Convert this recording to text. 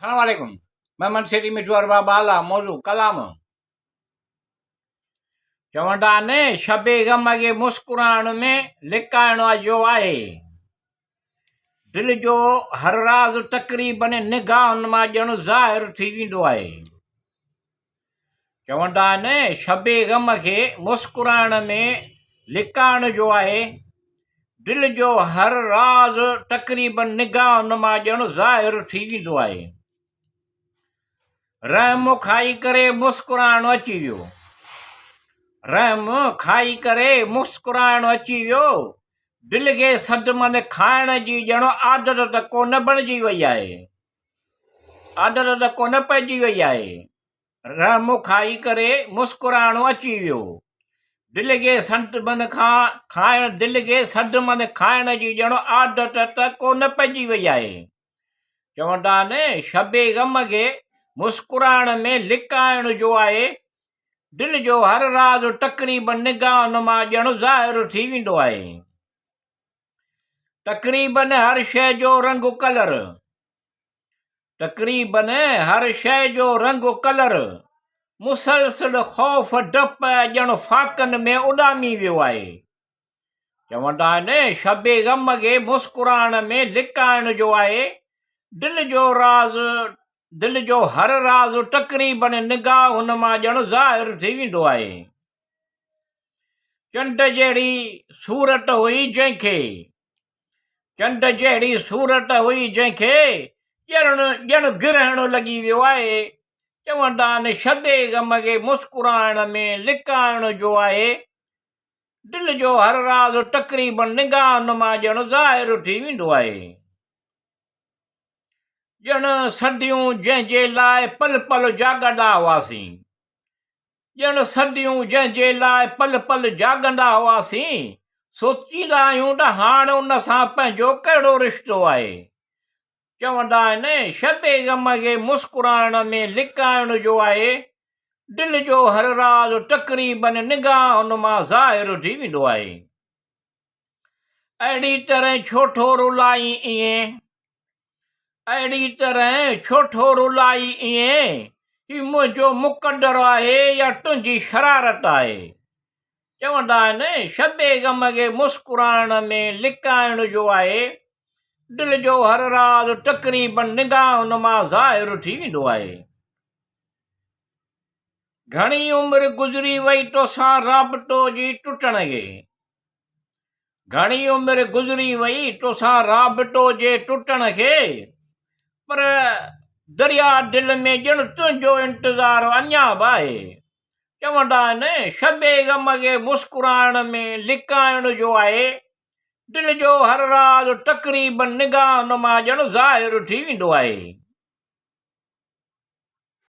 अस्सलामुअलैकुम। मैं मनसेरी मिठू बाला मौजू क़लाम। चवंदा ने शबे गम के मुस्कुराइण में लिकाइण जो आहे। दिल जो हर राज़ तक़रीबन निगाहनि मां ॼण ज़ाहिर थी वेंदो आहे। चवंदा ने शबे गम के मुस्कुराइण में लिकाइण जो आहे। दिल जो हर राज़ तक़रीबन निगाहनि मां ॼण ज़ाहिर थी वेंदो आहे। रहम खाई करे मुस्कुराइण अची वियो। रहम खाई करे मुस्कुराइण अची वियो। दिल खे सदमन खाइण जी ॼण आदत त कोन बणिजी वई आहे। आदत त कोन पइजी वई आहे। रहम खाई करे मुस्कुराइण अची वियो। दिल खे सदमन खाइण दिल खे सदमन खाइण जी ॼण आदत त कोन पइजी वई आहे। चवंदा ने शबे गम खे मुस्कुराइण में लिकाइण जो आहे। दिल जो हर राज़ तक़रीबन निगाहनि मां ॼण ज़ाहिर थी वेंदो आहे। तक़रीबन हर शइ जो रंग कलर। तक़रीबन हर शइ जो रंग कलर मुसलसिल ख़ौफ़ डप ॼण फाकनि में उॾामी वियो आहे। चवंदा आहिनि शबे गम खे मुस्कुराइण में लिकाइण जो आहे। दिल जो हर राज़ तक़रीबन निगाहुनि मां ॼण ज़ाहिर थी वेंदो आहे। चंड जहिड़ी सूरत हुई जंहिंखे चंड जहिड़ी सूरत हुई जंहिंखे ॼण गिरहण लॻी वियो आहे। चवंदा आहिनि शबे गम खे मुस्कुराइण में लिकाइण जो आहे। दिल जो हर राज़ तक़रीबन निगाहनि मां ॼण ज़ाहिर थी वेंदो आहे। ॼण सदियूं जंहिंजे लाइ पल पल जाॻंदा हुआसीं। ॼण सदियूं जंहिंजे लाइ पल पल जाॻंदा हुआसीं। सोचींदा आहियूं त हाणे उन सां पंहिंजो कहिड़ो रिश्तो आहे। चवंदा आहिनि शबे गम खे मुस्कुराइण में लिकाइण जो आहे। दिल जो हर राज़ तक़रीबन निगाहुनि मां ज़ाहिर थी वेंदो आहे। अहिड़ी तरह छो थो रुलाई ईअं। अहिड़ी तरह छो थो रुलाई ईअं। ही मुंहिंजो मुक़दर आहे या तुंहिंजी शरारत आहे। चवंदा आहिनि शबे गम खे मुस्कुराइण में लिकाइण जो आहे। दिल जो हर राज़ तक़रीबन निगाहुनि मां ज़ाहिर थी वेंदो आहे। घणी उमिरि गुज़री वई तोसां राबतो जी टुटण खे। घणी उमिरि गुज़री वई तोसां राबतो जे टुटण खे। पर दरिया दिल में ॼण तुंहिंजो इंतज़ार अञा बि आहे। चवंदा आहिनि शबे गम खे मुस्कुराइण में लिकाइण जो आहे। दिल जो हर राज़ तक़रीबन निगाहनि मां ॼण ज़ाहिर थी वेंदो आहे।